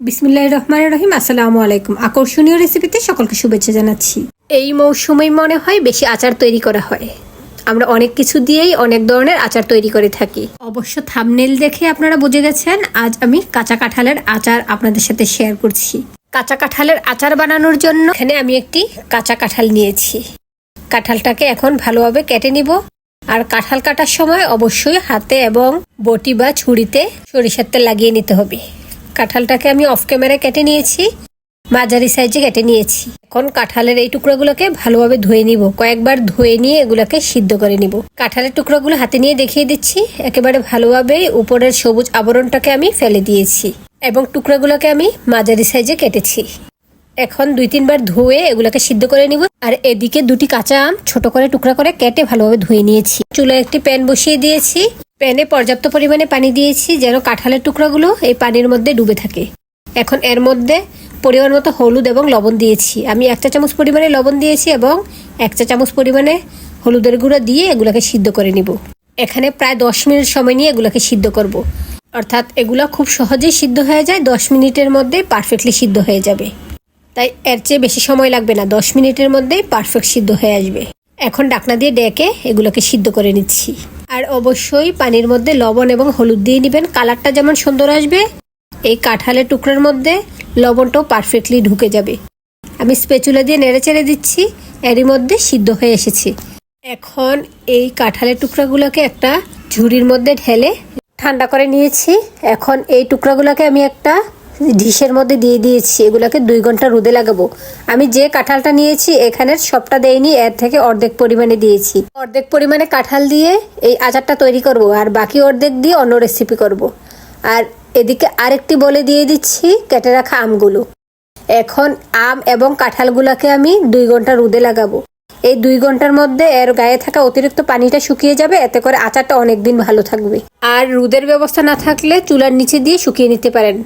বিসমিল্লাহির রহমানির রহিম। আসসালামু আলাইকুম। আকর্ষণীয় রেসিপিতে সকলকে শুভেচ্ছা জানাচ্ছি। এই মৌসুমেই মনে হয় বেশি আচার তৈরি করা হয়। আমরা অনেক কিছু দিয়েই অনেক ধরনের আচার তৈরি করে থাকি। অবশ্য থাম্বনেল দেখে আপনারা বুঝে গেছেন আজ আমি কাঁচা কাঁঠালের আচার আপনাদের সাথে শেয়ার করছি। কাঁচা কাঁঠালের আচার বানানোর জন্য এখানে আমি একটি কাঁচা কাঁঠাল নিয়েছি। কাঁঠালটাকে এখন ভালোভাবে কেটে নিব। আর কাঁঠাল কাটার সময় অবশ্যই হাতে এবং বটি বা ছুরিতে সরিষার তেল লাগিয়ে নিতে হবে। কাঁঠালটাকে আমি অফ ক্যামেরায় কেটে নিয়েছি, মাঝারি সাইজে কেটে নিয়েছি। এখন কাঁঠালের এই টুকরোগুলোকে ভালোভাবে ধুয়ে নিব। কয়েকবার ধুয়ে নিয়ে এগুলোকে সিদ্ধ করে নিব। কাঁঠালের টুকরোগুলো হাতে নিয়ে দেখিয়ে দিচ্ছি। একেবারে ভালোভাবে উপরের সবুজ আবরণটাকে আমি ফেলে দিয়েছি এবং টুকরোগুলোকে আমি মাঝারি সাইজে কেটেছি। এখন 2-3 বার ধুয়ে এগুলোকে সিদ্ধ করে নিব। আর এদিকে দুটি কাঁচা আম ছোট করে টুকরা করে কেটে ভালোভাবে ধুয়ে নিয়েছি। চুলায় একটি প্যান বসিয়ে দিয়েছি। প্যানে পর্যাপ্ত পরিমাণে পানি দিয়েছি যেন কাঁঠালের টুকরাগুলো এই পানির মধ্যে ডুবে থাকে। এখন এর মধ্যে পরিমাণ মতো হলুদ এবং লবণ দিয়েছি। আমি 1 চা চামচ পরিমাণে লবণ দিয়েছি এবং 1 চা চামচ পরিমাণে হলুদের গুঁড়ো দিয়ে এগুলোকে সিদ্ধ করে নিব। এখানে প্রায় 10 মিনিট সময় নিয়ে এগুলোকে সিদ্ধ করব। অর্থাৎ এগুলো খুব সহজেই সিদ্ধ হয়ে যায়। 10 মিনিটের মধ্যে পারফেক্টলি সিদ্ধ হয়ে যাবে। তাই এর চেয়ে বেশি সময় লাগবে না, 10 মিনিটের মধ্যেই পারফেক্ট সিদ্ধ হয়ে আসবে। এখন ঢাকনা দিয়ে ডেকে এগুলোকে সিদ্ধ করে নিচ্ছি। আর অবশ্যই পানির মধ্যে লবণ এবং হলুদ দিয়ে নেবেন। কালারটা যেমন সুন্দর আসবে, এই কাঁঠালের টুকরার মধ্যে লবণটাও পারফেক্টলি ঢুকে যাবে। আমি স্প্যাচুলা দিয়ে নেড়ে চেড়ে দিচ্ছি। এরই মধ্যে সিদ্ধ হয়ে এসেছে। এখন এই কাঁঠালের টুকরাগুলোকে একটা ঝুড়ির মধ্যে ঢেলে ঠান্ডা করে নিয়েছি। এখন এই টুকরাগুলোকে আমি একটা ডিশের মধ্যে দিয়ে দিয়েছি। এগুলোকে 2 ঘন্টা রোদে লাগাবো। আমি যে কাঁঠালটা নিয়েছি এখানের সবটা দেইনি, এর থেকে অর্ধেক পরিমাণে দিয়েছি। অর্ধেক পরিমাণে কাঁঠাল দিয়ে এই আচারটা তৈরি করব আর বাকি অর্ধেক দিয়ে অন্য রেসিপি করব। আর এদিকে আরেকটি বলে দিয়ে দিচ্ছি কেটে রাখা আমগুলো। এখন আম এবং কাঁঠালগুলোকে আমি 2 ঘন্টা রোদে লাগাবো। এই 2 ঘন্টার মধ্যে এর গায়ে থাকা অতিরিক্ত পানিটা শুকিয়ে যাবে। এতে করে আচারটা অনেকদিন ভালো থাকবে। আর রোদের ব্যবস্থা না থাকলে চুলার নিচে দিয়ে শুকিয়ে নিতে পারেন,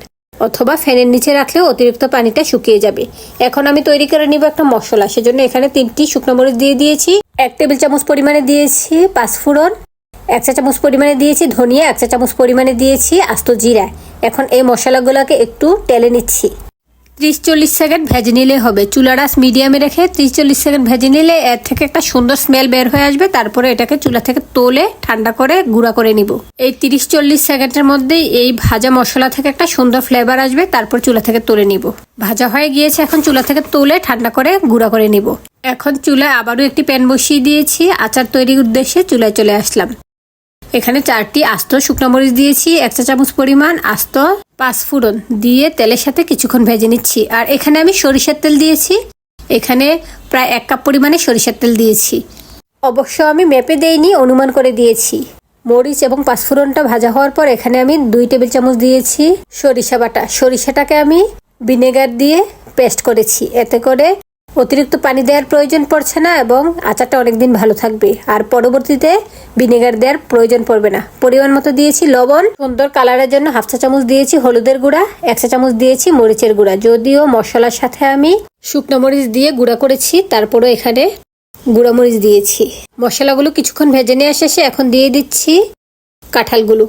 অথবা ফ্যানের নিচে রাখলেও অতিরিক্ত পানিটা শুকিয়ে যাবে। এখন আমি তৈরি করে নিব একটা মশলা। সেজন্য এখানে 3টি শুকনো মরিচ দিয়ে দিয়েছি। 1 টেবিল চামচ পরিমাণে দিয়েছি পাঁচফোড়ন, 1 চা চামচ পরিমাণে দিয়েছি ধনিয়া, 1 চা চামচ পরিমাণে দিয়েছি আস্ত জিরা। এখন এই মশলাগুলোকে একটু টেলে নিচ্ছি। 30-40 সেকেন্ড ভেজে নিলে হবে। চুলার আঁচ মিডিয়ামে রেখে 30-40 সেকেন্ড ভেজে নিলে এর থেকে একটা সুন্দর স্মেল বের হয়ে আসবে। তারপরে এটাকে চুলা থেকে তোলে ঠান্ডা করে গুঁড়া করে নিব। এই 30-40 সেকেন্ডের মধ্যেই এই ভাজা মশলা থেকে একটা সুন্দর ফ্লেভার আসবে। তারপর চুলা থেকে তুলে নিব। ভাজা হয়ে গিয়েছে, এখন চুলা থেকে তুলে ঠান্ডা করে গুঁড়া করে নিব। এখন চুলায় আবারও একটি প্যান বসিয়ে দিয়েছি। আচার তৈরির উদ্দেশ্যে চুলায় চলে আসলাম। এখানে 4টি আস্ত শুকনো মরিচ দিয়েছি, 1 চা চামচ পরিমাণ আস্ত পাঁচফোড়ন দিয়ে তেলের সাথে কিছুক্ষণ ভেজে নিচ্ছি। আর এখানে আমি সরিষার তেল দিয়েছি। এখানে প্রায় 1 কাপ পরিমাণে সরিষার তেল দিয়েছি। অবশ্য আমি মেপে দেইনি, অনুমান করে দিয়েছি। মরিচ এবং পাঁচফোড়নটা ভাজা হওয়ার পর এখানে আমি 2 টেবিল চামচ দিয়েছি সরিষা বাটা। সরিষাটাকে আমি ভিনেগার দিয়ে পেস্ট করেছি। এতে করে অতিরিক্ত পানি দেওয়ার প্রয়োজন পড়ছে না এবং আচারটা অনেকদিন ভালো থাকবে। আর পরবর্তীতে ভিনেগার দেওয়ার প্রয়োজন পড়বে না। পরিমাণ মতো দিয়েছি লবণ। সুন্দর কালারের জন্য 1/2 চা চামচ দিয়েছি হলুদের গুঁড়া, 1 চা চামচ দিয়েছি মরিচের গুঁড়া। যদিও মশলার সাথে আমি শুকনো মরিচ দিয়ে গুঁড়া করেছি, তারপরেও এখানে গুঁড়া মরিচ দিয়েছি। মশলাগুলো কিছুক্ষণ ভেজে নেওয়া শেষে এখন দিয়ে দিচ্ছি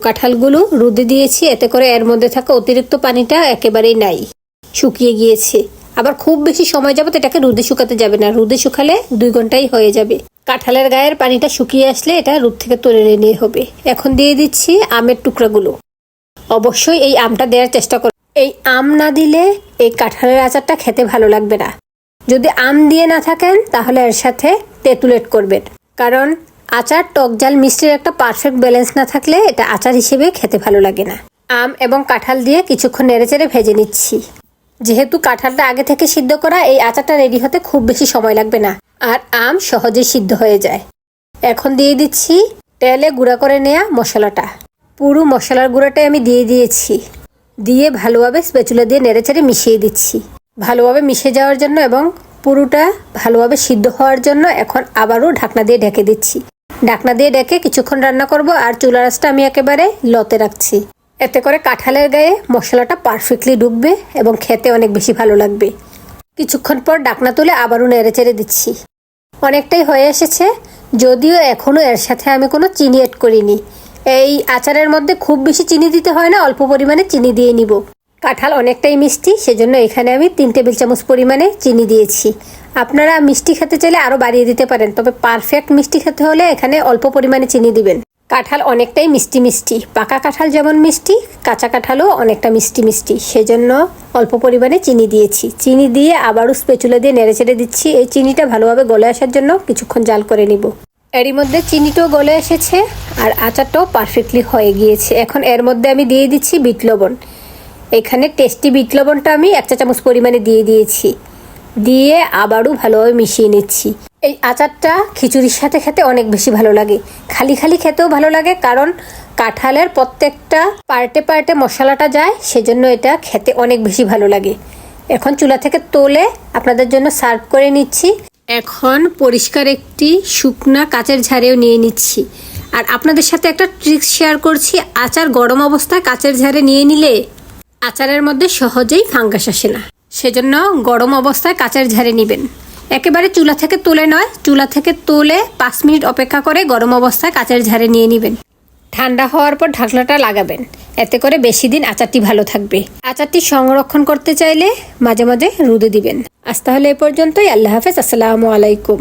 কাঁঠালগুলো রোদে দিয়েছি। এতে করে এর মধ্যে থাকা অতিরিক্ত পানিটা একেবারেই নাই, শুকিয়ে গিয়েছে। আবার খুব বেশি সময় যাবে এটাকে রোদে শুকাতে যাবে না। রোদে শুকালে 2 ঘন্টাই হয়ে যাবে। কাঁঠালের গায়ের পানিটা শুকিয়ে আসলে এটা রোদ থেকে তুলে নিয়ে হবে। এখন দিয়ে দিচ্ছি আমের টুকরাগুলো। অবশ্যই এই আমটা দেওয়ার চেষ্টা করো। এই আম না দিলে এই কাঁঠালের আচারটা খেতে ভালো লাগবে না। যদি আম দিয়ে না থাকেন তাহলে এর সাথে তেঁতুল এড করবেন। কারণ আচার টক ঝাল মিষ্টির একটা পারফেক্ট ব্যালেন্স না থাকলে এটা আচার হিসেবে খেতে ভালো লাগে না। আম এবং কাঁঠাল দিয়ে কিছুক্ষণ নেড়েচেড়ে ভেজে নিচ্ছি। যেহেতু কাঁঠালটা আগে থেকে সিদ্ধ করা, এই আচারটা রেডি হতে খুব বেশি সময় লাগবে না। আর আম সহজেই সিদ্ধ হয়ে যায়। এখন দিয়ে দিচ্ছি তেলে গুঁড়া করে নেওয়া মশলাটা। পুরো মশলার গুঁড়াটাই আমি দিয়ে দিয়েছি। দিয়ে ভালোভাবে স্প্যাচুলা দিয়ে নেড়েচেড়ে মিশিয়ে দিচ্ছি। ভালোভাবে মিশে যাওয়ার জন্য এবং পুরোটা ভালোভাবে সিদ্ধ হওয়ার জন্য এখন আবারও ঢাকনা দিয়ে ঢেকে দিচ্ছি। ঢাকনা দিয়ে ঢেকে কিছুক্ষণ রান্না করব। আর চুলার আঁচটা আমি একেবারে লতে রাখছি। এতে করে কাঁঠালের গায়ে মশলাটা পারফেক্টলি ঢুকবে এবং খেতে অনেক বেশি ভালো লাগবে। কিছুক্ষণ পর ঢাকনা তুলে আবারও নেড়েচেড়ে দিচ্ছি। অনেকটাই হয়ে এসেছে, যদিও এখনও এর সাথে আমি কোনো চিনি এড করিনি। এই আচারের মধ্যে খুব বেশি চিনি দিতে হয় না, অল্প পরিমাণে চিনি দিয়ে নিব। কাঁঠাল অনেকটাই মিষ্টি, সেজন্য এখানে আমি 3 টেবিল চামচ পরিমাণে চিনি দিয়েছি। আপনারা মিষ্টি খেতে চাইলে আরও বাড়িয়ে দিতে পারেন, তবে পারফেক্ট মিষ্টি খেতে হলে এখানে অল্প পরিমাণে চিনি দিবেন। কাঁঠাল অনেকটাই মিষ্টি মিষ্টি, পাকা কাঁঠাল যেমন মিষ্টি, কাঁচা কাঁঠালও অনেকটা মিষ্টি মিষ্টি, সেজন্য অল্প পরিমাণে চিনি দিয়েছি। চিনি দিয়ে আবারও স্প্যাচুলা দিয়ে নেড়েচেড়ে দিচ্ছি। এই চিনিটা ভালোভাবে গলে আসার জন্য কিছুক্ষণ জাল করে নিব। এরই মধ্যে চিনিটাও গলে এসেছে আর আচারটাও পারফেক্টলি হয়ে গিয়েছে। এখন এর মধ্যে আমি দিয়ে দিচ্ছি বিট লবণ। এখানে টেস্টি বিট লবণটা আমি 1 চা চামচ পরিমাণে দিয়ে দিয়েছি। দিয়ে আবারও ভালোভাবে মিশিয়ে নিচ্ছি। এই আচারটা খিচুড়ির সাথে খেতে অনেক বেশি ভালো লাগে, খালি খালি খেতেও ভালো লাগে, কারণ কাঁঠালের প্রত্যেকটা পার্টে পার্টে মশলাটা যায়, সেজন্য এটা খেতে অনেক বেশি ভালো লাগে। এখন চুলা থেকে তুলে আপনাদের জন্য সার্ভ করে নিচ্ছি। এখন পরিষ্কার একটি শুকনা কাচের ঝাড়েও নিয়ে নিচ্ছি। আর আপনাদের সাথে একটা ট্রিক্স শেয়ার করছি, আচার গরম অবস্থায় কাচের ঝাড়ে নিয়ে নিলে আচারের মধ্যে সহজেই ফাঙ্গাস আসে না, সেজন্য গরম অবস্থায় কাচের ঝাড়ে নেবেন। একেবারে চুলা থেকে তুলে নয়, চুলা থেকে তুলে 5 মিনিট অপেক্ষা করে গরম অবস্থায় কাচের ঝাড়ে নিয়ে নেবেন। ঠান্ডা হওয়ার পর ঢাকনাটা লাগাবেন, এতে করে বেশি দিন আচারটি ভালো থাকবে। আচারটি সংরক্ষণ করতে চাইলে মাঝে মাঝে রোদে দিবেন। আজ তাহলে এ পর্যন্তই। আল্লাহ হাফেজ, আসসালামু আলাইকুম।